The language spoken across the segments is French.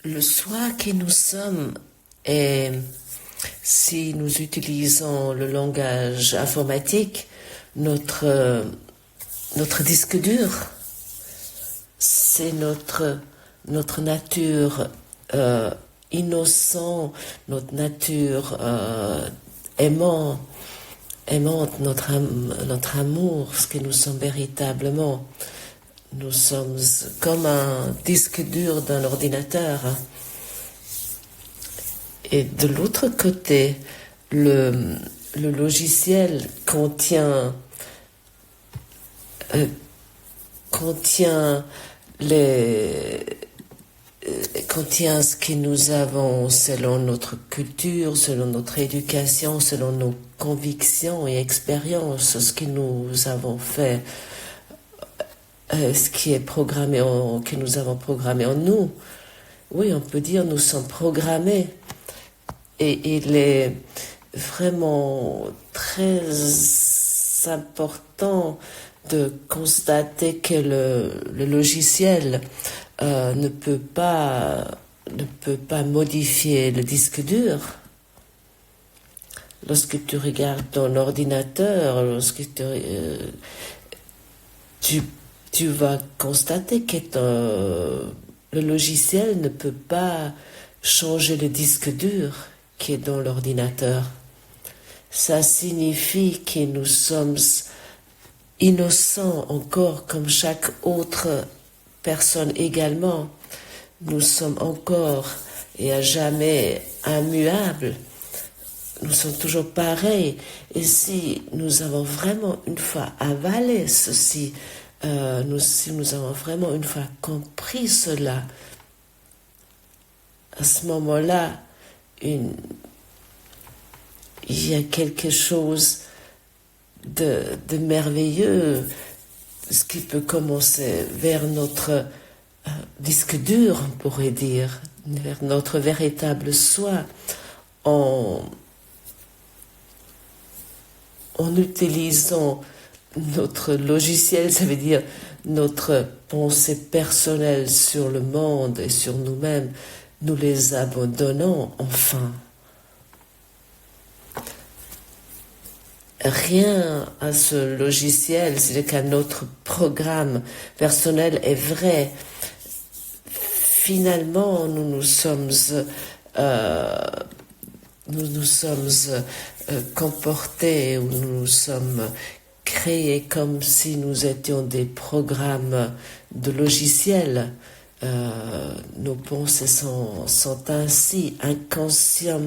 le soi qui nous sommes est, si nous utilisons le langage informatique, notre disque dur. C'est notre nature innocente, notre nature aimante, notre amour, ce que nous sommes véritablement. Nous sommes comme un disque dur d'un ordinateur. Et de l'autre côté, le logiciel contient ce que nous avons selon notre culture, selon notre éducation, selon nos convictions et expériences, ce que nous avons fait, ce qui est programmé, que nous avons programmé en nous. Oui, on peut dire nous sommes programmés. Et il est vraiment très important de constater que le logiciel ne peut pas modifier le disque dur. Lorsque tu regardes ton ordinateur, lorsque tu vas constater que le logiciel ne peut pas changer le disque dur qui est dans l'ordinateur. Ça signifie que nous sommes innocents encore comme chaque autre personne également. Nous sommes encore et à jamais immuables. Nous sommes toujours pareils. Et si nous avons vraiment une fois avalé ceci, si nous avons vraiment une fois compris cela, à ce moment-là, il y a quelque chose de merveilleux, ce qui peut commencer vers notre disque dur, on pourrait dire, vers notre véritable soi, en utilisant notre logiciel, ça veut dire notre pensée personnelle sur le monde et sur nous-mêmes, nous les abandonnons enfin. Rien à ce logiciel, c'est qu'à notre programme personnel est vrai. Finalement, nous nous sommes comportés, ou nous nous sommes créés comme si nous étions des programmes de logiciels. Nos pensées sont ainsi inconscients.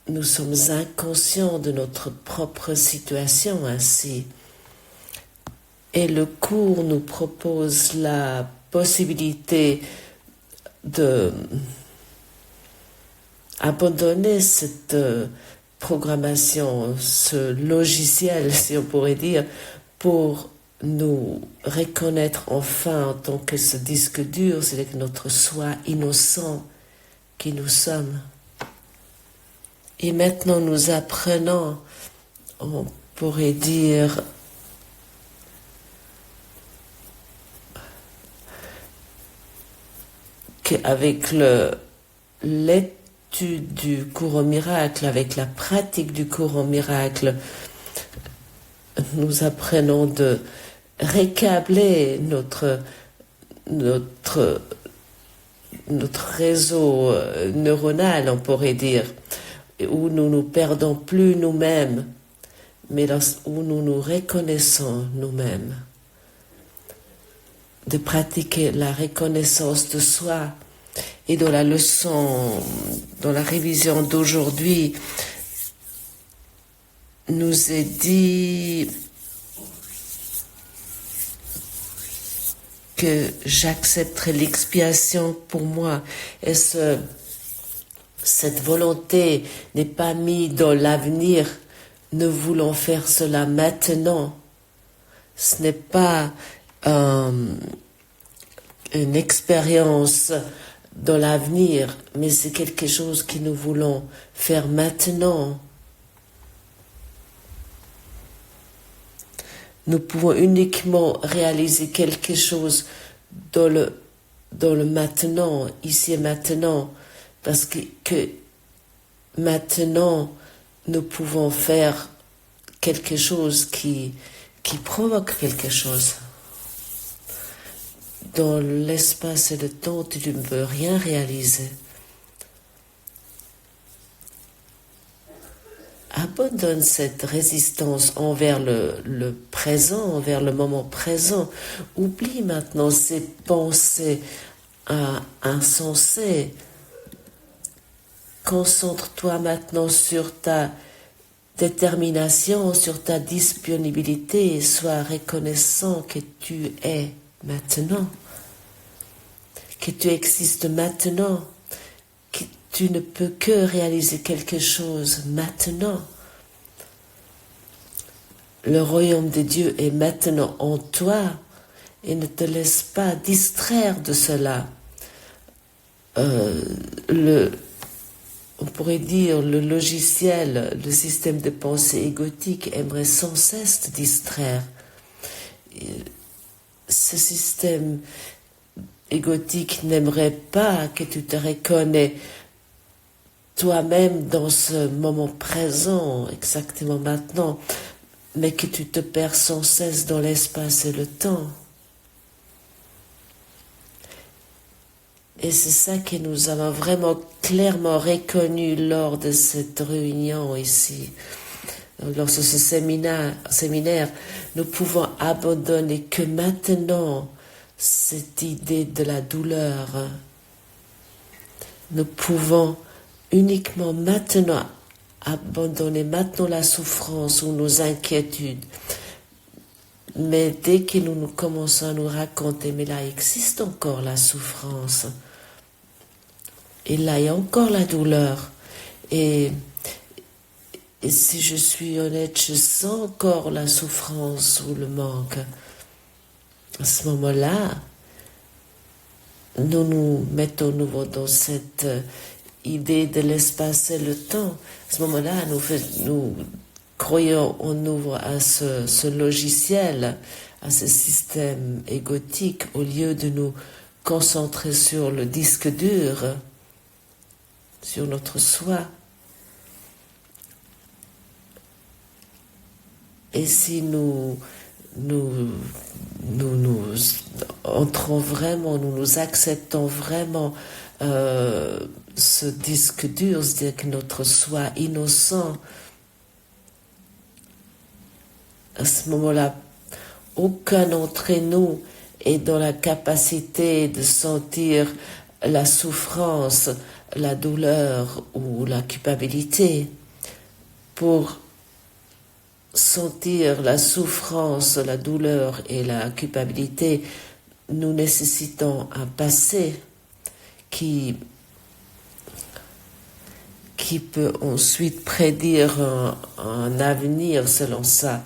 Nous sommes inconscients de notre propre situation ainsi. Et le cours nous propose la possibilité de abandonner cette programmation, ce logiciel, si on pourrait dire, pour nous reconnaître enfin en tant que ce disque dur, c'est notre soi innocent qui nous sommes. Et maintenant nous apprenons, on pourrait dire, qu'avec l'étude du cours au miracle, avec la pratique du cours au miracle, nous apprenons de récabler notre réseau neuronal, on pourrait dire, où nous ne perdons plus nous-mêmes, mais où nous nous reconnaissons nous-mêmes. De pratiquer la reconnaissance de soi. Et dans la leçon, dans la révision d'aujourd'hui, nous est dit que j'accepterai l'expiation pour moi. Et cette volonté n'est pas mise dans l'avenir. Nous voulons faire cela maintenant. Ce n'est pas une expérience dans l'avenir, mais c'est quelque chose que nous voulons faire maintenant. Nous pouvons uniquement réaliser quelque chose dans le dans le maintenant, ici et maintenant, parce que maintenant, nous pouvons faire quelque chose qui provoque quelque chose. Dans l'espace et le temps, tu ne peux rien réaliser. Abandonne cette résistance envers le présent, envers le moment présent. Oublie maintenant ces pensées insensées. Concentre-toi maintenant sur ta détermination, sur ta disponibilité et sois reconnaissant que tu es maintenant, que tu existes maintenant, que tu ne peux que réaliser quelque chose maintenant. Le royaume de Dieu est maintenant en toi et ne te laisse pas distraire de cela. On pourrait dire le logiciel, le système de pensée égotique aimerait sans cesse te distraire. Ce système égotique n'aimerait pas que tu te reconnais toi-même dans ce moment présent, exactement maintenant, mais que tu te perds sans cesse dans l'espace et le temps. Et c'est ça que nous avons vraiment clairement reconnu lors de cette réunion ici. Lors de ce séminaire, nous pouvons abandonner que maintenant cette idée de la douleur. Nous pouvons uniquement maintenant abandonner maintenant la souffrance ou nos inquiétudes. Mais dès que nous commençons à nous raconter, mais là existe encore la souffrance. Et là, il y a encore la douleur. Et si je suis honnête, je sens encore la souffrance ou le manque. À ce moment-là, nous nous mettons nouveau dans cette idée de l'espace et le temps. À ce moment-là, nous croyons en nouveau à ce logiciel, à ce système égotique, au lieu de nous concentrer sur le disque dur, sur notre soi. Et si nous entrons vraiment, nous acceptons vraiment ce disque dur, c'est-à-dire que notre soi innocent, à ce moment-là, aucun d'entre nous est dans la capacité de sentir la souffrance, la douleur ou la culpabilité. Pour sentir la souffrance, la douleur et la culpabilité, nous nécessitons un passé qui peut ensuite prédire un avenir selon ça.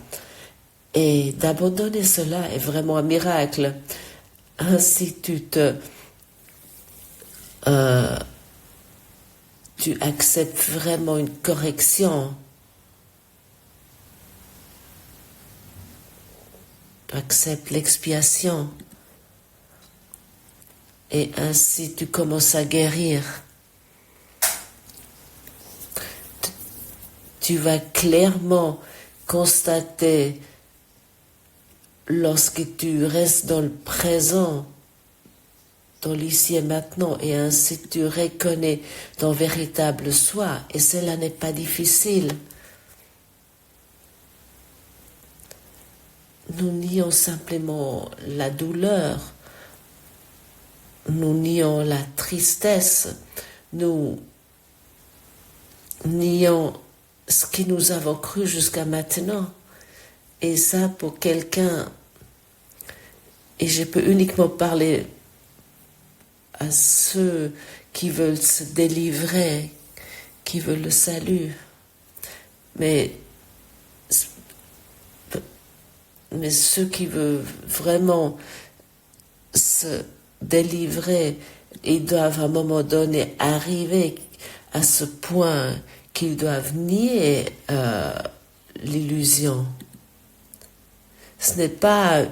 Et d'abandonner cela est vraiment un miracle. Ainsi tu acceptes vraiment une correction. Tu acceptes l'expiation. Et ainsi tu commences à guérir. Tu vas clairement constater, lorsque tu restes dans le présent, dans l'ici et maintenant, et ainsi tu reconnais ton véritable soi, et cela n'est pas difficile. Nous nions simplement la douleur, nous nions la tristesse, nous nions ce que nous avons cru jusqu'à maintenant. Et ça, pour quelqu'un, et je peux uniquement parler à ceux qui veulent se délivrer, qui veulent le salut, mais ceux qui veulent vraiment se délivrer, ils doivent à un moment donné arriver à ce point qu'ils doivent nier l'illusion. Ce n'est pas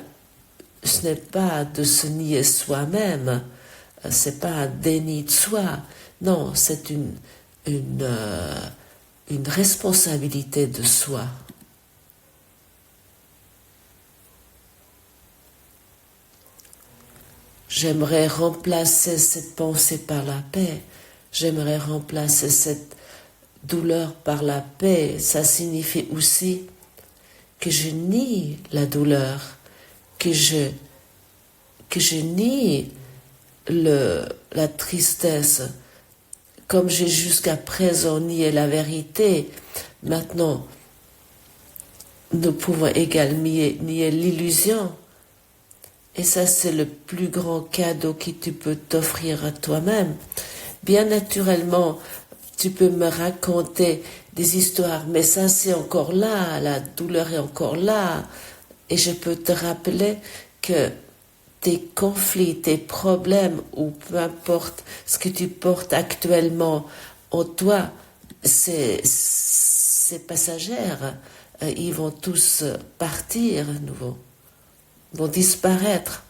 de se nier soi-même, c'est pas un déni de soi. Non, c'est une responsabilité de soi. J'aimerais remplacer cette pensée par la paix. J'aimerais remplacer cette douleur par la paix. Ça signifie aussi que je nie la douleur, que je nie la tristesse. Comme j'ai jusqu'à présent nié la vérité, maintenant nous pouvons également nier l'illusion. Et ça, c'est le plus grand cadeau que tu peux t'offrir à toi-même. Bien naturellement, tu peux me raconter des histoires, mais ça, c'est encore là, la douleur est encore là. Et je peux te rappeler que tes conflits, tes problèmes, ou peu importe ce que tu portes actuellement en toi, c'est passagère. Ils vont tous partir à nouveau, vont disparaître.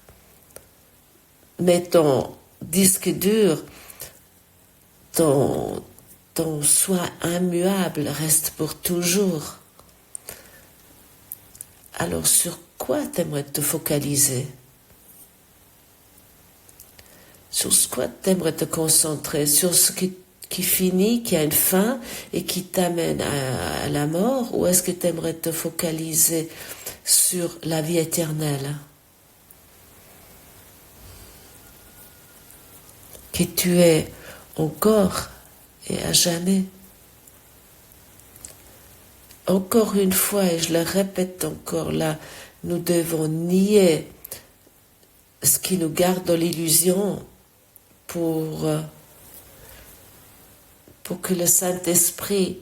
Mais ton disque dur, ton soi immuable reste pour toujours. Alors sur quoi t'aimerais te focaliser? Sur quoi t'aimerais te concentrer? Sur ce qui finit, qui a une fin et qui t'amène à la mort? Ou est-ce que t'aimerais te focaliser sur la vie éternelle? Que tu es encore et à jamais. Encore une fois, et je le répète encore là, nous devons nier ce qui nous garde dans l'illusion pour que le Saint-Esprit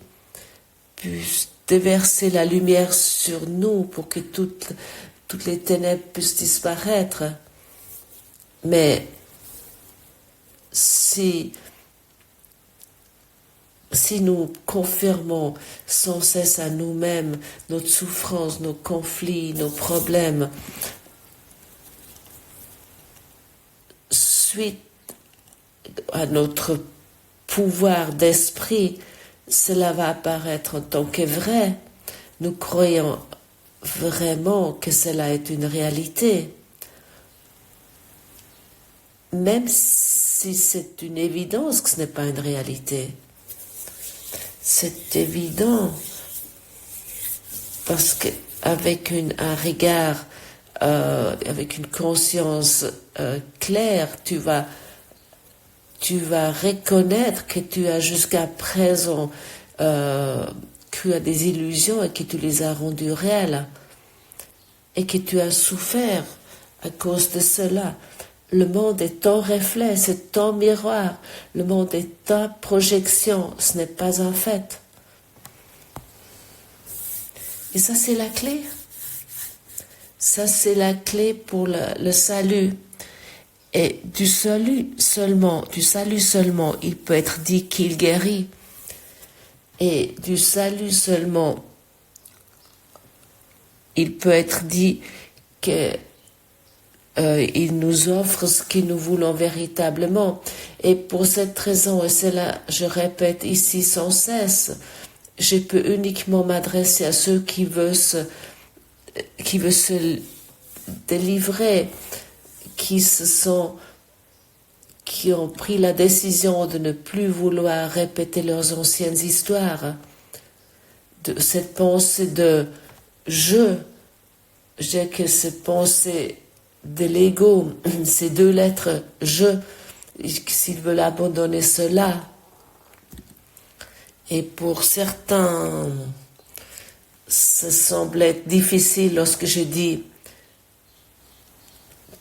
puisse déverser la lumière sur nous, pour que toutes les ténèbres puissent disparaître. Mais si nous confirmons sans cesse à nous-mêmes notre souffrance, nos conflits, nos problèmes, suite à notre pouvoir d'esprit, cela va apparaître en tant que vrai. Nous croyons vraiment que cela est une réalité. Même si c'est une évidence que ce n'est pas une réalité. C'est évident parce qu'avec un regard, avec une conscience claire, tu vas reconnaître que tu as jusqu'à présent cru à des illusions et que tu les as rendues réelles et que tu as souffert à cause de cela. Le monde est ton reflet, c'est ton miroir. Le monde est ta projection, ce n'est pas un fait. Et ça, c'est la clé. Ça, c'est la clé pour le salut. Et du salut seulement, il peut être dit qu'il guérit. Et du salut seulement, il peut être dit que il nous offre ce que nous voulons véritablement. Et pour cette raison, et cela je répète ici sans cesse, je peux uniquement m'adresser à ceux qui veulent se délivrer, qui ont pris la décision de ne plus vouloir répéter leurs anciennes histoires, de cette pensée de j'ai que cette pensée de l'ego, ces deux lettres je, s'ils veulent abandonner cela. Et pour certains, ça semble être difficile lorsque je dis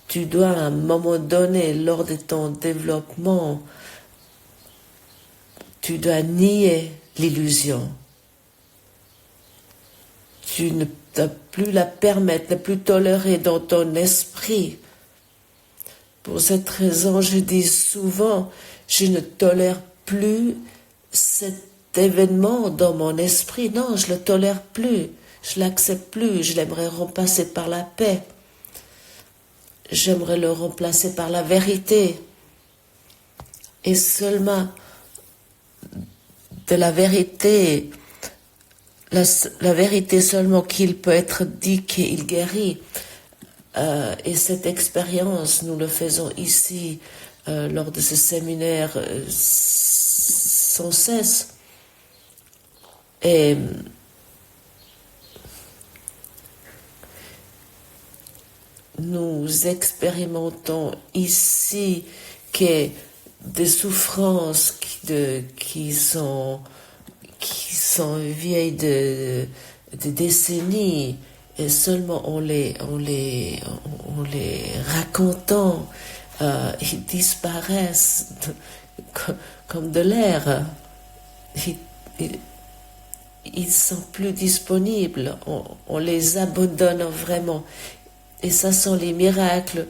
tu dois à un moment donné, lors de ton développement, tu dois nier l'illusion. Tu ne dois plus la permettre, ne plus tolérer dans ton esprit. Pour cette raison, je dis souvent, je ne tolère plus cet événement dans mon esprit. Non, je ne le tolère plus, je ne l'accepte plus, je l'aimerais remplacer par la paix. J'aimerais le remplacer par la vérité. et seulement de la vérité, la vérité seulement qu'il peut être dit qu'il guérit. Et cette expérience, nous le faisons ici lors de ce séminaire sans cesse. Et nous expérimentons ici que des souffrances qui sont vieilles de décennies, et seulement en les racontant, ils disparaissent comme de l'air. Ils sont plus disponibles, on les abandonne vraiment. Et ça sont les miracles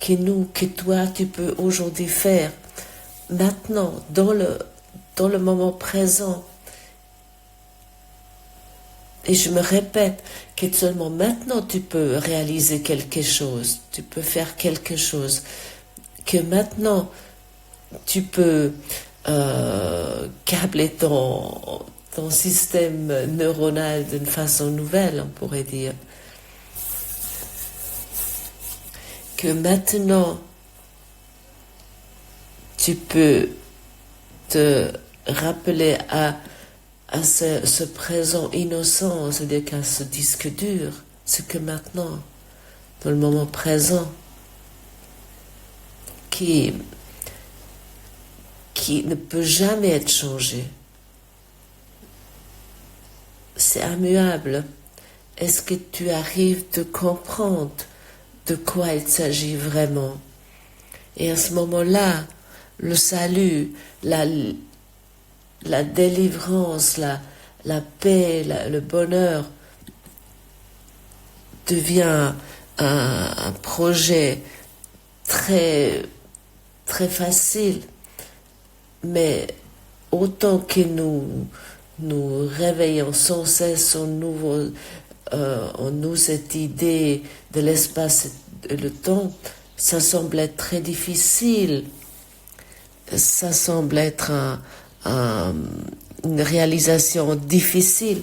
que toi, tu peux aujourd'hui faire. Maintenant, dans le moment présent. Et je me répète que seulement maintenant tu peux réaliser quelque chose, tu peux faire quelque chose, que maintenant tu peux câbler ton système neuronal d'une façon nouvelle, on pourrait dire. Que maintenant tu peux te rappeler à ce présent innocent, c'est-à-dire qu'à ce disque dur, c'est que maintenant, dans le moment présent, qui ne peut jamais être changé. C'est immuable. Est-ce que tu arrives de comprendre de quoi il s'agit vraiment? Et à ce moment-là, le salut, la délivrance, la paix, le bonheur devient un projet très, très facile. Mais autant que nous réveillons sans cesse en nous cette idée de l'espace et le temps, ça semble être très difficile. Ça semble être une réalisation difficile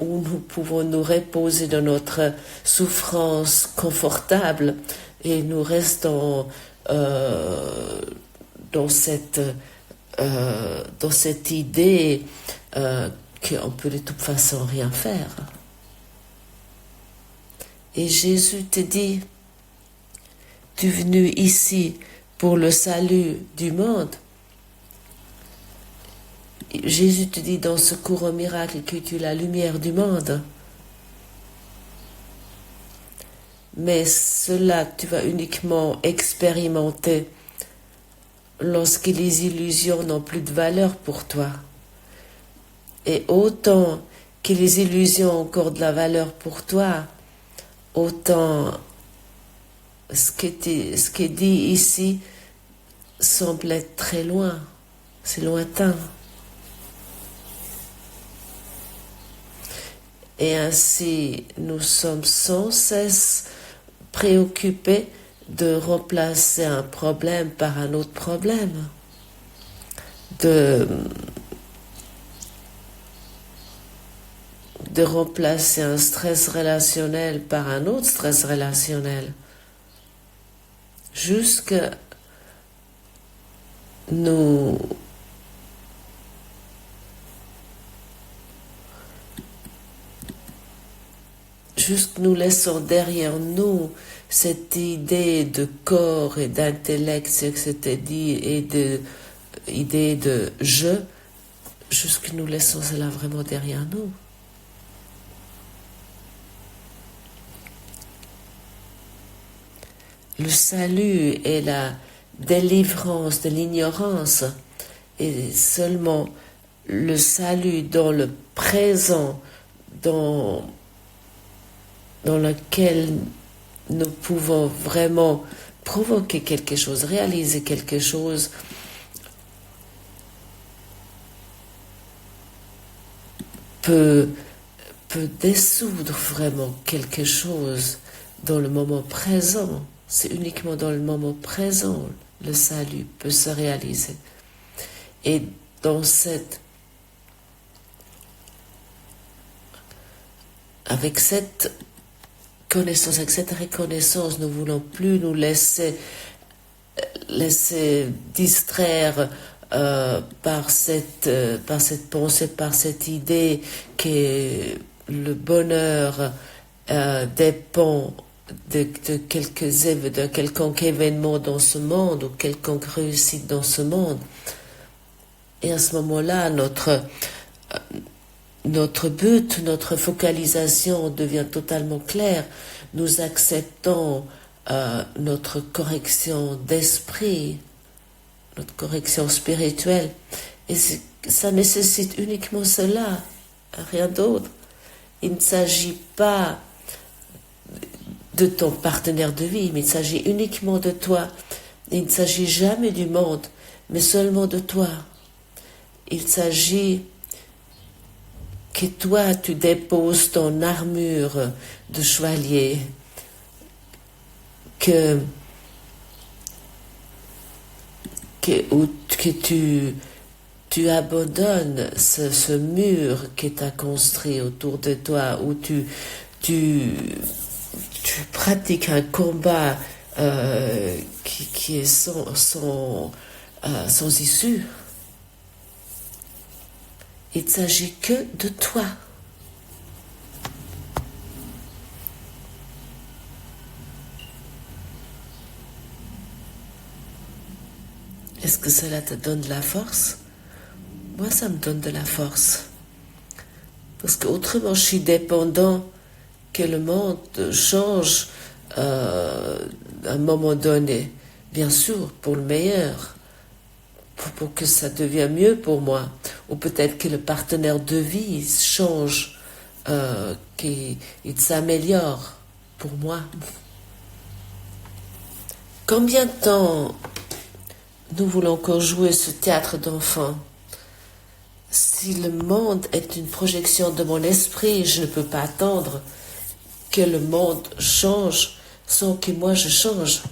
où nous pouvons nous reposer dans notre souffrance confortable et nous restons dans cette idée qu'on peut de toute façon rien faire. Et Jésus te dit, tu es venu ici pour le salut du monde. Jésus te dit dans ce courant miracle que tu es la lumière du monde. Mais cela, tu vas uniquement expérimenter lorsque les illusions n'ont plus de valeur pour toi. Et autant que les illusions ont encore de la valeur pour toi, autant ce qui est dit ici semble être très loin, c'est lointain. Et ainsi, nous sommes sans cesse préoccupés de remplacer un problème par un autre problème, de remplacer un stress relationnel par un autre stress relationnel, jusque nous laissons derrière nous cette idée de corps et d'intellect, et idée de je, jusque nous laissons cela vraiment derrière nous. Le salut et la délivrance de l'ignorance est seulement le salut dans le présent, dans lequel nous pouvons vraiment provoquer quelque chose, réaliser quelque chose, peut dissoudre vraiment quelque chose dans le moment présent. C'est uniquement dans le moment présent le salut peut se réaliser. Et dans avec cette connaissance, avec cette reconnaissance, nous ne voulons plus nous laisser distraire par cette pensée, par cette idée que le bonheur dépend de quelconque événement dans ce monde ou quelconque réussite dans ce monde. Et à ce moment-là, notre but, notre focalisation devient totalement claire. Nous acceptons notre correction d'esprit, notre correction spirituelle. Et ça nécessite uniquement cela, rien d'autre. Il ne s'agit pas de ton partenaire de vie, mais il s'agit uniquement de toi. Il ne s'agit jamais du monde, mais seulement de toi. Il s'agit que toi, tu déposes ton armure de chevalier, que tu abandonnes ce mur que tu as construit autour de toi, où tu pratiques un combat qui est sans issue. Il ne s'agit que de toi. Est-ce que cela te donne de la force? Moi, ça me donne de la force. Parce qu'autrement, je suis dépendant que le monde change à un moment donné. Bien sûr, pour le meilleur. Pour que ça devienne mieux pour moi. Ou peut-être que le partenaire de vie change, qu'il s'améliore pour moi. Combien de temps nous voulons encore jouer ce théâtre d'enfant? Si le monde est une projection de mon esprit, je ne peux pas attendre que le monde change sans que moi je change.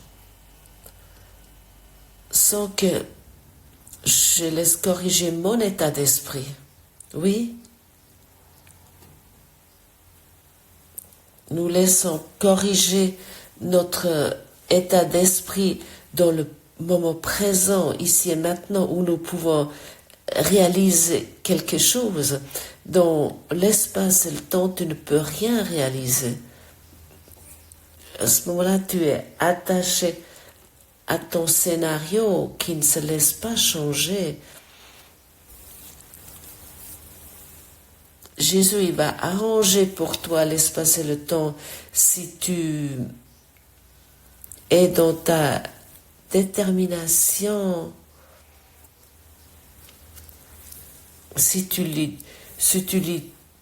Sans que je laisse corriger mon état d'esprit. Oui. Nous laissons corriger notre état d'esprit dans le moment présent, ici et maintenant, où nous pouvons réaliser quelque chose. Dans l'espace et le temps, tu ne peux rien réaliser. À ce moment-là, tu es attaché à ton scénario qui ne se laisse pas changer. Jésus, il va arranger pour toi l'espace et le temps si tu es dans ta détermination, si tu lui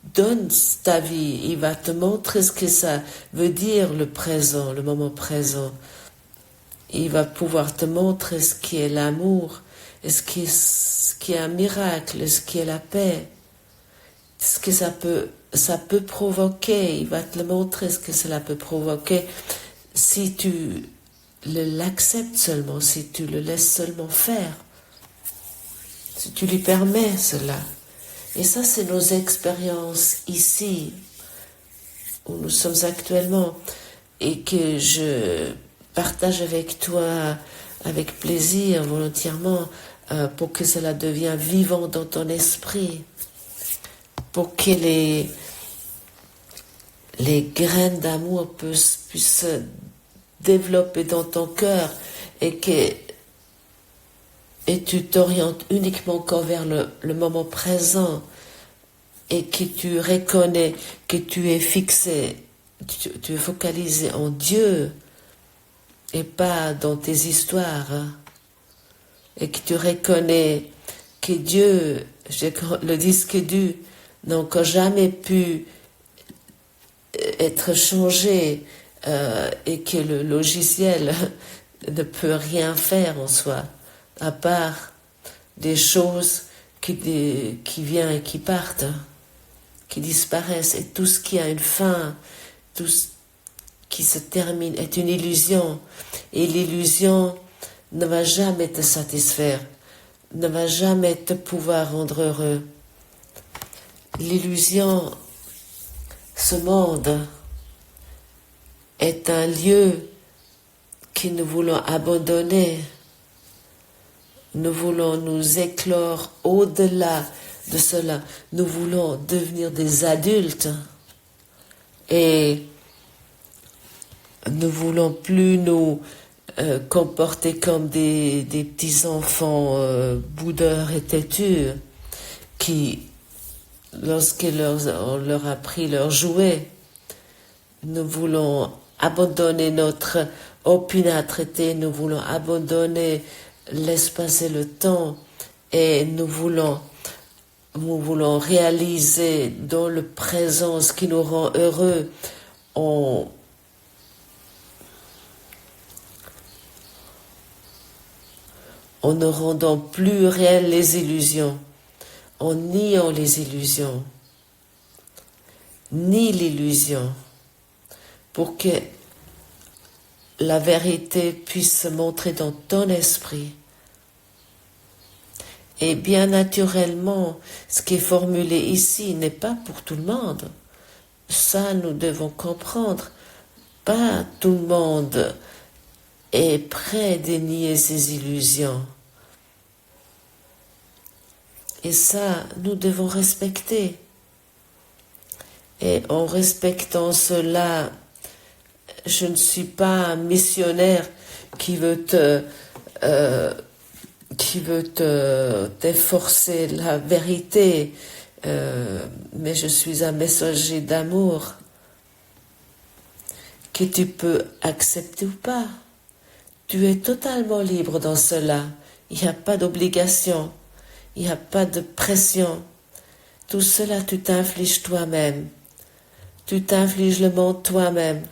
donnes ta vie, il va te montrer ce que ça veut dire le présent, le moment présent. Il va pouvoir te montrer ce qui est l'amour, et ce qui est un miracle, ce qui est la paix, ce que ça peut provoquer. Il va te le montrer, ce que cela peut provoquer, si tu l'acceptes seulement, si tu le laisses seulement faire, si tu lui permets cela. Et ça, c'est nos expériences ici, où nous sommes actuellement, et que je partage avec toi, avec plaisir, volontairement, pour que cela devienne vivant dans ton esprit, pour que les graines d'amour puissent se développer dans ton cœur et tu t'orientes uniquement encore vers le moment présent et que tu reconnais que tu es fixé, tu es focalisé en Dieu et pas dans tes histoires, et que tu reconnais que Dieu, le disque dur, n'a encore jamais pu être changé et que le logiciel ne peut rien faire en soi, à part des choses qui viennent et qui partent, qui disparaissent, et tout ce qui a une fin, tout ce qui se termine est une illusion, et l'illusion ne va jamais te satisfaire. ne va jamais te pouvoir rendre heureux. L'illusion, ce monde, est un lieu que nous voulons abandonner. Nous voulons nous éclore au-delà de cela. Nous voulons devenir des adultes et nous voulons plus nous comporter comme des petits enfants boudeurs et têtus qui, on leur a pris leurs jouets, nous voulons abandonner notre opiniâtreté, nous voulons abandonner l'espace et le temps et nous voulons réaliser dans le présent ce qui nous rend heureux en ne rendant plus réelles les illusions, en niant les illusions. Nie l'illusion pour que la vérité puisse se montrer dans ton esprit. Et bien naturellement, ce qui est formulé ici n'est pas pour tout le monde. Ça, nous devons comprendre. Pas tout le monde est prêt à nier ses illusions. Et ça, nous devons respecter. Et en respectant cela, je ne suis pas un missionnaire qui veut t'efforcer la vérité, mais je suis un messager d'amour que tu peux accepter ou pas. Tu es totalement libre dans cela. Il n'y a pas d'obligation, il n'y a pas de pression. Tout cela, tu t'infliges toi-même. Tu t'infliges le monde toi-même.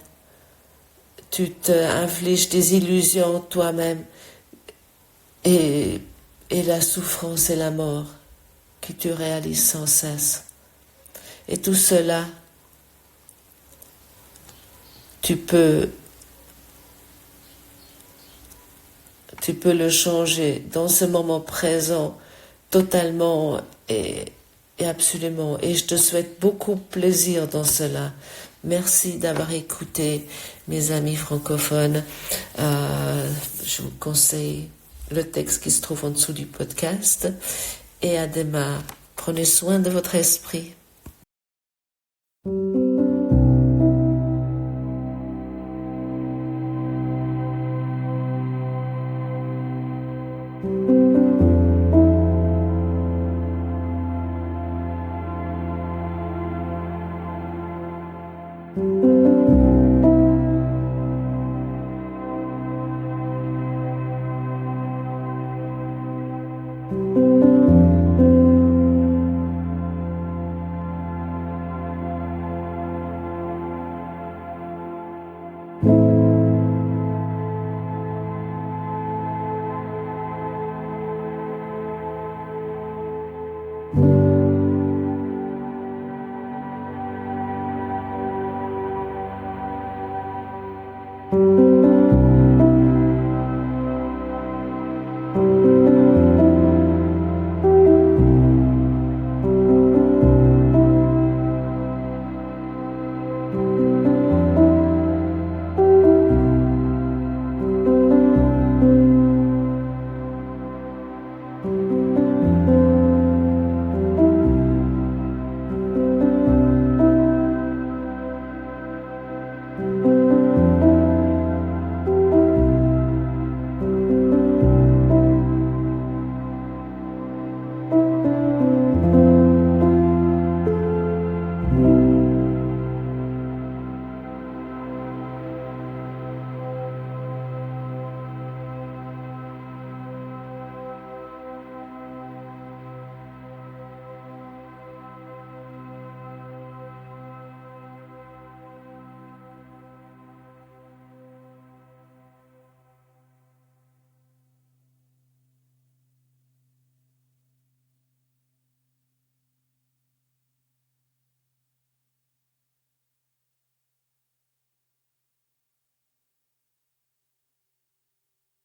Tu t'infliges des illusions toi-même. Et la souffrance et la mort que tu réalises sans cesse. Et tout cela, tu peux le changer dans ce moment présent totalement et absolument. Et je te souhaite beaucoup de plaisir dans cela. Merci d'avoir écouté, mes amis francophones. Je vous conseille le texte qui se trouve en dessous du podcast. Et à demain. Prenez soin de votre esprit.